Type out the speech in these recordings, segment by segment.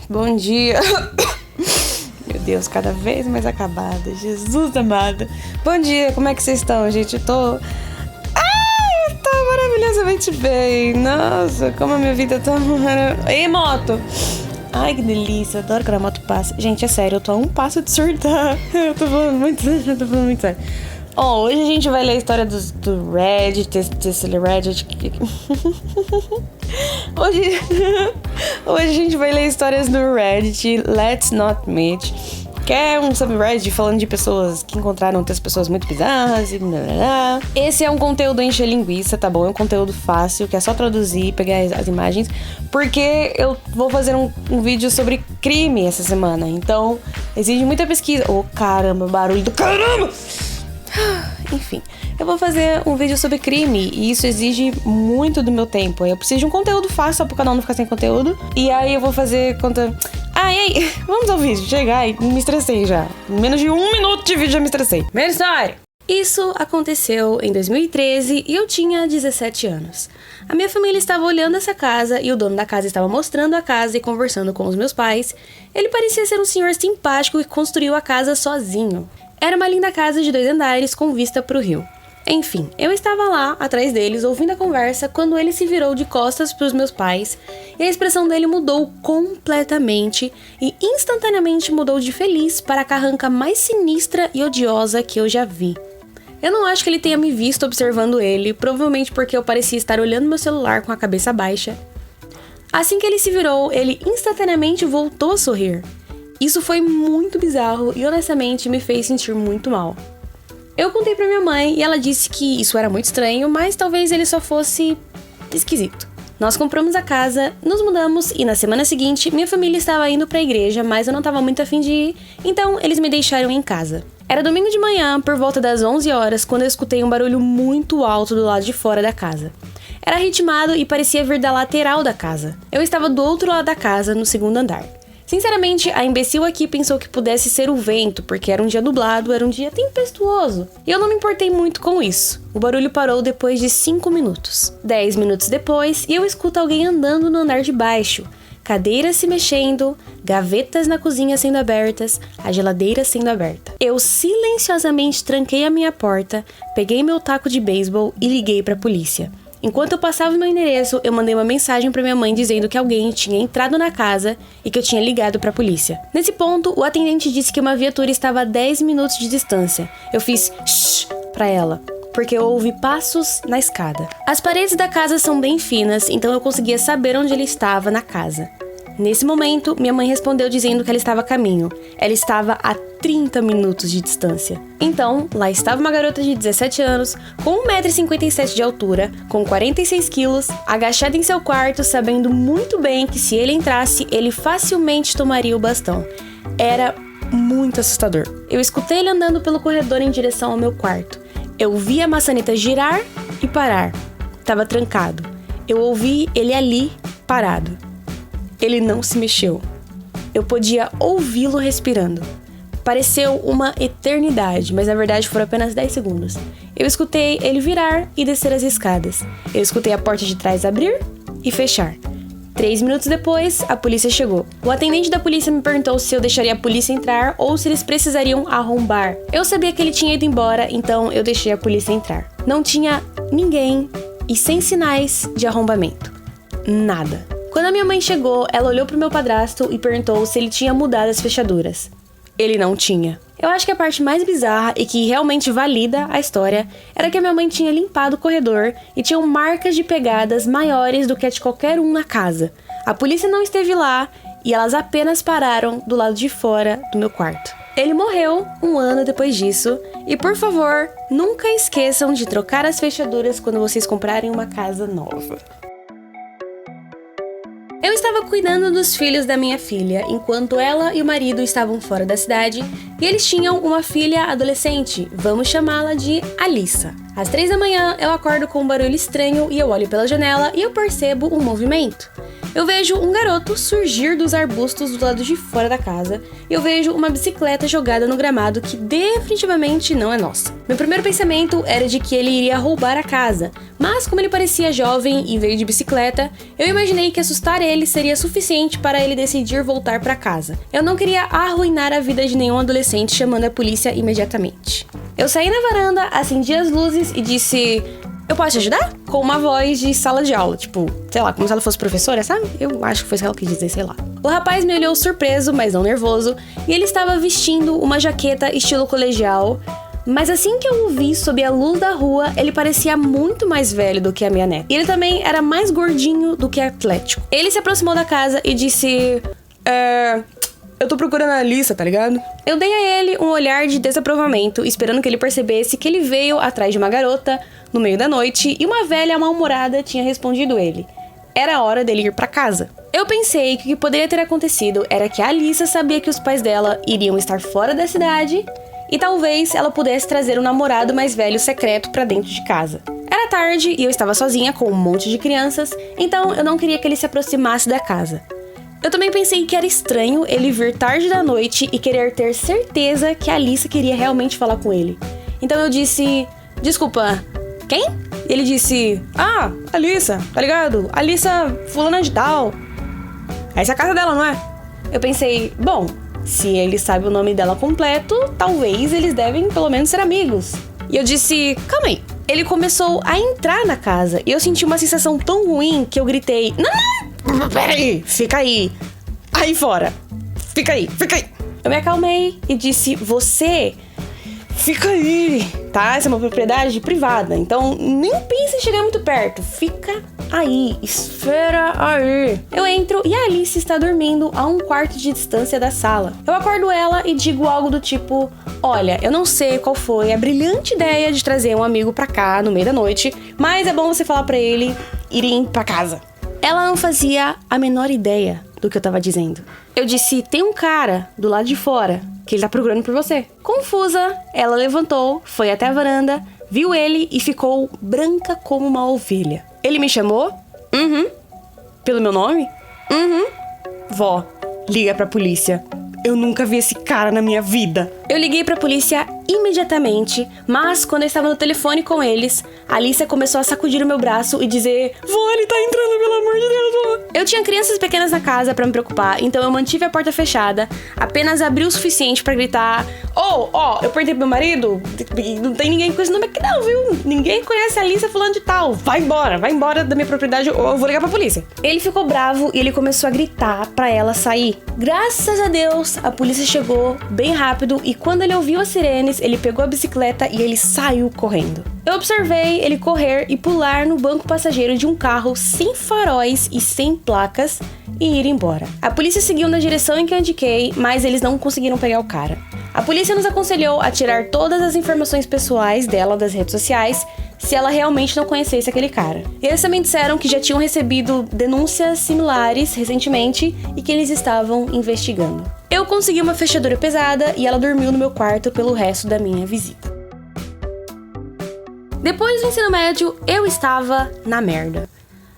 Bom dia. Meu Deus, cada vez mais acabada. Jesus amado. Bom dia, como é que vocês estão, gente? Eu tô maravilhosamente bem. Nossa, como a minha vida tá... Ei, moto! Ai, que delícia, eu adoro quando a moto passa. Gente, é sério, eu tô a um passo de surtar. Eu tô falando muito sério. Hoje a gente vai ler a história do Reddit, desse Reddit. Hoje a gente vai ler histórias do Reddit Let's Not Meet, que é um subreddit falando de pessoas que encontraram outras pessoas muito bizarras e blá blá blá. Esse é um conteúdo encher linguiça, tá bom? É um conteúdo fácil, que é só traduzir, pegar as imagens, porque eu vou fazer um vídeo sobre crime essa semana, então exige muita pesquisa. Oh, caramba, barulho do caramba! Enfim, eu vou fazer um vídeo sobre crime e isso exige muito do meu tempo. Eu preciso de um conteúdo fácil, só pro canal não ficar sem conteúdo. E aí eu vou fazer conta... ei, vamos ao vídeo. Chega, me estressei já. Em menos de 1 minuto de vídeo já me estressei. Primeira história. Isso aconteceu em 2013 e eu tinha 17 anos. A minha família estava olhando essa casa e o dono da casa estava mostrando a casa e conversando com os meus pais. Ele parecia ser um senhor simpático que construiu a casa sozinho. Era uma linda casa de 2 andares com vista para o rio. Enfim, eu estava lá, atrás deles, ouvindo a conversa, quando ele se virou de costas para os meus pais e a expressão dele mudou completamente e instantaneamente mudou de feliz para a carranca mais sinistra e odiosa que eu já vi. Eu não acho que ele tenha me visto observando ele, provavelmente porque eu parecia estar olhando meu celular com a cabeça baixa. Assim que ele se virou, ele instantaneamente voltou a sorrir. Isso foi muito bizarro e honestamente me fez sentir muito mal. Eu contei pra minha mãe e ela disse que isso era muito estranho, mas talvez ele só fosse esquisito. Nós compramos a casa, nos mudamos e na semana seguinte minha família estava indo pra igreja, mas eu não estava muito afim de ir, então eles me deixaram em casa. Era domingo de manhã, por volta das 11 horas, quando eu escutei um barulho muito alto do lado de fora da casa. Era ritmado e parecia vir da lateral da casa. Eu estava do outro lado da casa, no 2º andar. Sinceramente, a imbecil aqui pensou que pudesse ser o vento, porque era um dia nublado, era um dia tempestuoso. E eu não me importei muito com isso. O barulho parou depois de 5 minutos. 10 minutos depois, e eu escuto alguém andando no andar de baixo. Cadeiras se mexendo, gavetas na cozinha sendo abertas, a geladeira sendo aberta. Eu silenciosamente tranquei a minha porta, peguei meu taco de beisebol e liguei pra polícia. Enquanto eu passava o meu endereço, eu mandei uma mensagem pra minha mãe dizendo que alguém tinha entrado na casa e que eu tinha ligado pra polícia. Nesse ponto, o atendente disse que uma viatura estava a 10 minutos de distância. Eu fiz shh pra ela, porque eu ouvi passos na escada. As paredes da casa são bem finas, então eu conseguia saber onde ele estava na casa. Nesse momento, minha mãe respondeu dizendo que ela estava a caminho. Ela estava a 30 minutos de distância. Então, lá estava uma garota de 17 anos, com 1,57 m de altura, com 46 quilos, agachada em seu quarto, sabendo muito bem que se ele entrasse, ele facilmente tomaria o bastão. Era muito assustador. Eu escutei ele andando pelo corredor em direção ao meu quarto. Eu vi a maçaneta girar e parar. Estava trancado. Eu ouvi ele ali, parado. Ele não se mexeu. Eu podia ouvi-lo respirando. Pareceu uma eternidade, mas na verdade foram apenas 10 segundos. Eu escutei ele virar e descer as escadas. Eu escutei a porta de trás abrir e fechar. 3 minutos depois, a polícia chegou. O atendente da polícia me perguntou se eu deixaria a polícia entrar ou se eles precisariam arrombar. Eu sabia que ele tinha ido embora, então eu deixei a polícia entrar. Não tinha ninguém e sem sinais de arrombamento. Nada. Quando a minha mãe chegou, ela olhou pro meu padrasto e perguntou se ele tinha mudado as fechaduras. Ele não tinha. Eu acho que a parte mais bizarra e que realmente valida a história era que a minha mãe tinha limpado o corredor e tinham marcas de pegadas maiores do que a de qualquer um na casa. A polícia não esteve lá e elas apenas pararam do lado de fora do meu quarto. Ele morreu 1 ano depois disso e, por favor, nunca esqueçam de trocar as fechaduras quando vocês comprarem uma casa nova. Eu estava cuidando dos filhos da minha filha, enquanto ela e o marido estavam fora da cidade, e eles tinham uma filha adolescente, vamos chamá-la de Alissa. Às 3 da manhã, eu acordo com um barulho estranho e eu olho pela janela e eu percebo um movimento. Eu vejo um garoto surgir dos arbustos do lado de fora da casa e eu vejo uma bicicleta jogada no gramado que definitivamente não é nossa. Meu primeiro pensamento era de que ele iria roubar a casa, mas como ele parecia jovem e veio de bicicleta, eu imaginei que assustar ele seria suficiente para ele decidir voltar para casa. Eu não queria arruinar a vida de nenhum adolescente chamando a polícia imediatamente. Eu saí na varanda, acendi as luzes e disse: "Eu posso te ajudar?" Com uma voz de sala de aula, tipo, sei lá, como se ela fosse professora, sabe? Eu acho que foi isso que ela quis dizer, sei lá. O rapaz me olhou surpreso, mas não nervoso, e ele estava vestindo uma jaqueta estilo colegial, mas assim que eu o vi sob a luz da rua, ele parecia muito mais velho do que a minha neta. E ele também era mais gordinho do que atlético. Ele se aproximou da casa e disse: "Eu tô procurando a Alissa, tá ligado?" Eu dei a ele um olhar de desaprovamento, esperando que ele percebesse que ele veio atrás de uma garota no meio da noite e uma velha mal-humorada tinha respondido ele. Era hora dele ir pra casa. Eu pensei que o que poderia ter acontecido era que a Alissa sabia que os pais dela iriam estar fora da cidade e talvez ela pudesse trazer um namorado mais velho secreto pra dentro de casa. Era tarde e eu estava sozinha com um monte de crianças, então eu não queria que ele se aproximasse da casa. Eu também pensei que era estranho ele vir tarde da noite e querer ter certeza que a Alissa queria realmente falar com ele. Então eu disse: "Desculpa, quem?" E ele disse: "Ah, Alissa, tá ligado? Alissa fulana de tal. Essa é a casa dela, não é?" Eu pensei: bom, se ele sabe o nome dela completo, talvez eles devem pelo menos ser amigos. E eu disse: "Calma aí." Ele começou a entrar na casa e eu senti uma sensação tão ruim que eu gritei: Não, peraí, fica aí. Aí fora. Fica aí, fica aí." Eu me acalmei e disse: "Você fica aí, tá? Essa é uma propriedade privada, então nem pense em chegar muito perto. Fica aí, espera aí." Eu entro e a Alice está dormindo a um quarto de distância da sala. Eu acordo ela e digo algo do tipo: "Olha, eu não sei qual foi a brilhante ideia de trazer um amigo pra cá no meio da noite, mas é bom você falar pra ele irem pra casa." Ela não fazia a menor ideia do que eu tava dizendo. Eu disse: "Tem um cara do lado de fora que ele tá procurando por você." Confusa, ela levantou, foi até a varanda, viu ele e ficou branca como uma ovelha. Ele me chamou? Pelo meu nome? Vó, liga pra polícia. Eu nunca vi esse cara na minha vida. Eu liguei pra polícia imediatamente, mas quando eu estava no telefone com eles, a Alicia começou a sacudir o meu braço e dizer: "Vó, ele tá entrando, pelo amor de Deus, vó." Eu tinha crianças pequenas na casa pra me preocupar, então eu mantive a porta fechada, apenas abri o suficiente pra gritar: eu perdi meu marido, não tem ninguém com esse nome aqui não, viu? Ninguém conhece a Alicia fulano de tal. Vai embora da minha propriedade ou eu vou ligar pra polícia." Ele ficou bravo e ele começou a gritar pra ela sair. Graças a Deus, a polícia chegou bem rápido e quando ele ouviu as sirenes, ele pegou a bicicleta e ele saiu correndo. Eu observei ele correr e pular no banco passageiro de um carro sem faróis e sem placas e ir embora. A polícia seguiu na direção em que eu indiquei, mas eles não conseguiram pegar o cara. A polícia nos aconselhou a tirar todas as informações pessoais dela das redes sociais se ela realmente não conhecesse aquele cara. E eles também disseram que já tinham recebido denúncias similares recentemente e que eles estavam investigando. Eu consegui uma fechadura pesada e ela dormiu no meu quarto pelo resto da minha visita. Depois do ensino médio, eu estava na merda.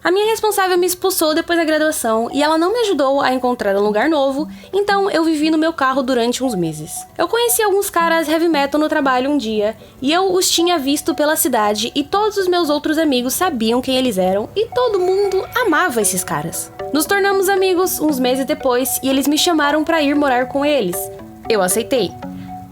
A minha responsável me expulsou depois da graduação e ela não me ajudou a encontrar um lugar novo, então eu vivi no meu carro durante uns meses. Eu conheci alguns caras heavy metal no trabalho um dia e eu os tinha visto pela cidade e todos os meus outros amigos sabiam quem eles eram e todo mundo amava esses caras. Nos tornamos amigos uns meses depois e eles me chamaram pra ir morar com eles. Eu aceitei.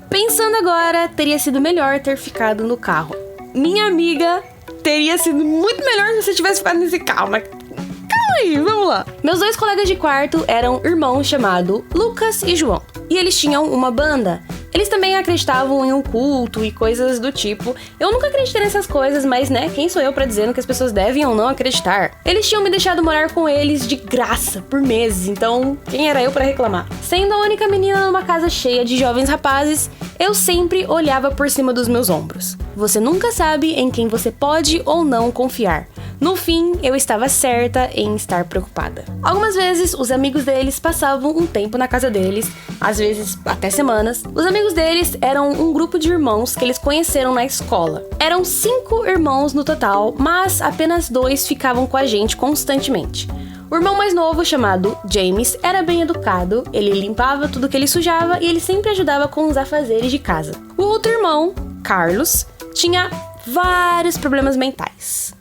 Pensando agora, teria sido melhor ter ficado no carro. Minha amiga, teria sido muito melhor se você tivesse ficado nesse carro, mas calma aí, vamos lá. Meus dois colegas de quarto eram irmãos chamados Lucas e João, e eles tinham uma banda. Eles também acreditavam em um culto e coisas do tipo. Eu nunca acreditei nessas coisas, mas né, quem sou eu pra dizer no que as pessoas devem ou não acreditar? Eles tinham me deixado morar com eles de graça por meses, então quem era eu pra reclamar? Sendo a única menina numa casa cheia de jovens rapazes, eu sempre olhava por cima dos meus ombros. Você nunca sabe em quem você pode ou não confiar. No fim, eu estava certa em estar preocupada. Algumas vezes, os amigos deles passavam um tempo na casa deles, às vezes até semanas. Os amigos deles eram um grupo de irmãos que eles conheceram na escola. Eram 5 irmãos no total, mas apenas 2 ficavam com a gente constantemente. O irmão mais novo, chamado James, era bem educado, ele limpava tudo que ele sujava e ele sempre ajudava com os afazeres de casa. O outro irmão, Carlos, tinha vários problemas mentais.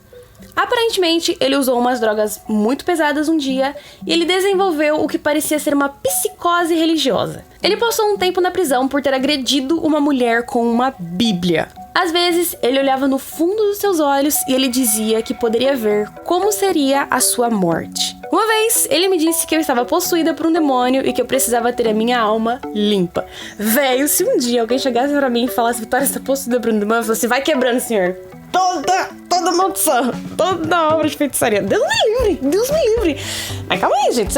Aparentemente, ele usou umas drogas muito pesadas um dia e ele desenvolveu o que parecia ser uma psicose religiosa. Ele passou um tempo na prisão por ter agredido uma mulher com uma bíblia. Às vezes, ele olhava no fundo dos seus olhos e ele dizia que poderia ver como seria a sua morte. Uma vez, ele me disse que eu estava possuída por um demônio e que eu precisava ter a minha alma limpa. Véio, se um dia alguém chegasse pra mim e falasse: Vitória está possuída por um demônio, eu falasse: vai quebrando, senhor. Toda maldição, toda obra de feitiçaria. Deus me livre. Mas calma aí, gente.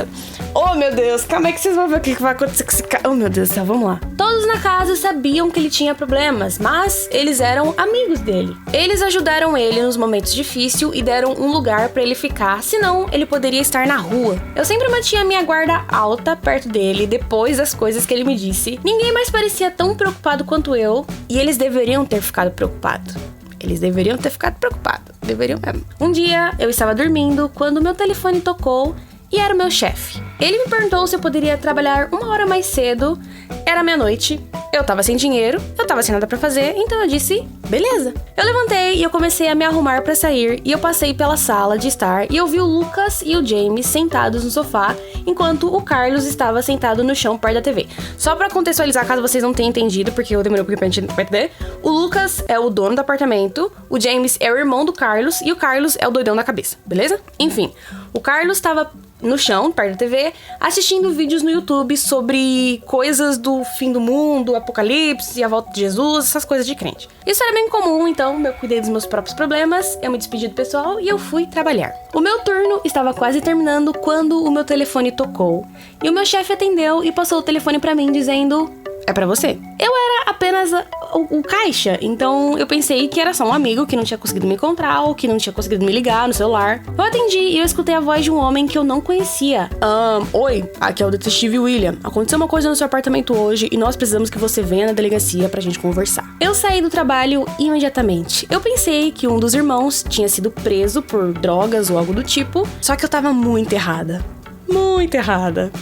Oh, meu Deus, calma aí que vocês vão ver o que vai acontecer com esse cara. Oh, meu Deus do céu, vamos lá. Todos na casa sabiam que ele tinha problemas, mas eles eram amigos dele. Eles ajudaram ele nos momentos difíceis e deram um lugar pra ele ficar, senão ele poderia estar na rua. Eu sempre mantinha minha guarda alta perto dele depois das coisas que ele me disse. Ninguém mais parecia tão preocupado quanto eu, e eles deveriam ter ficado preocupados. Eles deveriam ter ficado preocupados. Deveriam mesmo. Um dia, eu estava dormindo quando meu telefone tocou e era o meu chefe. Ele me perguntou se eu poderia trabalhar 1 hora mais cedo. Era meia-noite. Eu tava sem dinheiro, eu tava sem nada pra fazer, então eu disse, beleza. Eu levantei e eu comecei a me arrumar pra sair e eu passei pela sala de estar e eu vi o Lucas e o James sentados no sofá, enquanto o Carlos estava sentado no chão perto da TV. Só pra contextualizar, caso vocês não tenham entendido, porque eu demorei um pouquinho pra entender, o Lucas é o dono do apartamento, o James é o irmão do Carlos e o Carlos é o doidão da cabeça, beleza? Enfim, o Carlos estava no chão, perto da TV, assistindo vídeos no YouTube sobre coisas do fim do mundo, apocalipse, a volta de Jesus, essas coisas de crente. Isso era bem comum, então eu cuidei dos meus próprios problemas, eu me despedi do pessoal e eu fui trabalhar. O meu turno estava quase terminando quando o meu telefone tocou e o meu chefe atendeu e passou o telefone pra mim dizendo: é pra você. Eu era apenas o caixa, então eu pensei que era só um amigo que não tinha conseguido me encontrar ou que não tinha conseguido me ligar no celular. Eu atendi e eu escutei a voz de um homem que eu não conhecia. Oi, aqui é o detetive William. Aconteceu uma coisa no seu apartamento hoje e nós precisamos que você venha na delegacia pra gente conversar. Eu saí do trabalho imediatamente. Eu pensei que um dos irmãos tinha sido preso por drogas ou algo do tipo, só que eu tava muito errada. Muito errada.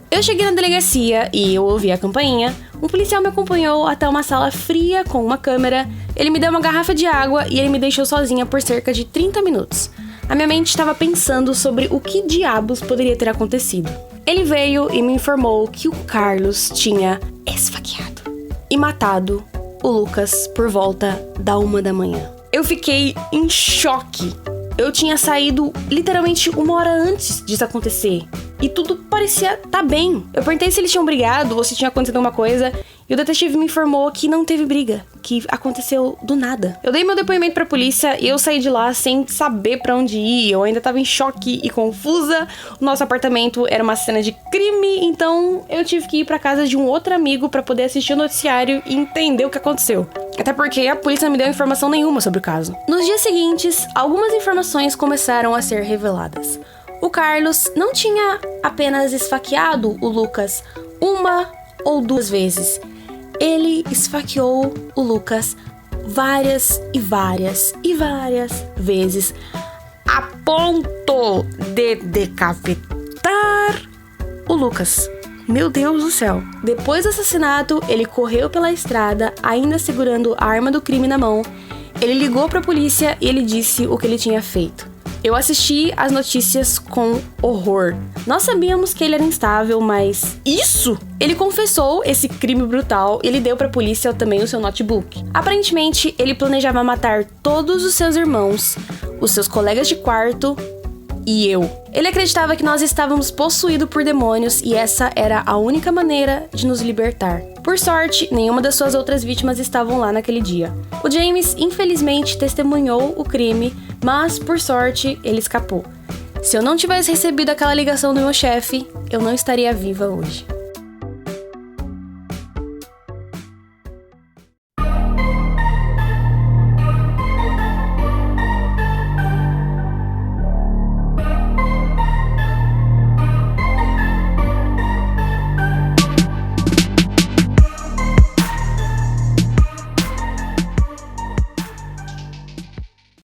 Eu cheguei na delegacia e eu ouvi a campainha. Um policial me acompanhou até uma sala fria com uma câmera. Ele me deu uma garrafa de água e ele me deixou sozinha por cerca de 30 minutos. A minha mente estava pensando sobre o que diabos poderia ter acontecido. Ele veio e me informou que o Carlos tinha esfaqueado e matado o Lucas por volta da 1 da manhã. Eu fiquei em choque. Eu tinha saído literalmente 1 hora antes disso acontecer. E tudo parecia tá bem. Eu perguntei se eles tinham brigado ou se tinha acontecido alguma coisa. E o detetive me informou que não teve briga, que aconteceu do nada. Eu dei meu depoimento pra polícia e eu saí de lá sem saber pra onde ir. Eu ainda tava em choque e confusa. O nosso apartamento era uma cena de crime, então eu tive que ir pra casa de um outro amigo pra poder assistir o noticiário e entender o que aconteceu. Até porque a polícia não me deu informação nenhuma sobre o caso. Nos dias seguintes, algumas informações começaram a ser reveladas. O Carlos não tinha apenas esfaqueado o Lucas 1 ou 2 vezes. Ele esfaqueou o Lucas várias vezes, a ponto de decapitar o Lucas. Meu Deus do céu. Depois do assassinato, ele correu pela estrada, ainda segurando a arma do crime na mão. Ele ligou pra polícia e ele disse o que ele tinha feito. Eu assisti as notícias com horror. Nós sabíamos que ele era instável, mas isso? Ele confessou esse crime brutal e ele deu pra polícia também o seu notebook. Aparentemente, ele planejava matar todos os seus irmãos, os seus colegas de quarto e eu. Ele acreditava que nós estávamos possuídos por demônios e essa era a única maneira de nos libertar. Por sorte, nenhuma das suas outras vítimas estavam lá naquele dia. O James, infelizmente, testemunhou o crime, mas, por sorte, ele escapou. Se eu não tivesse recebido aquela ligação do meu chefe, eu não estaria viva hoje.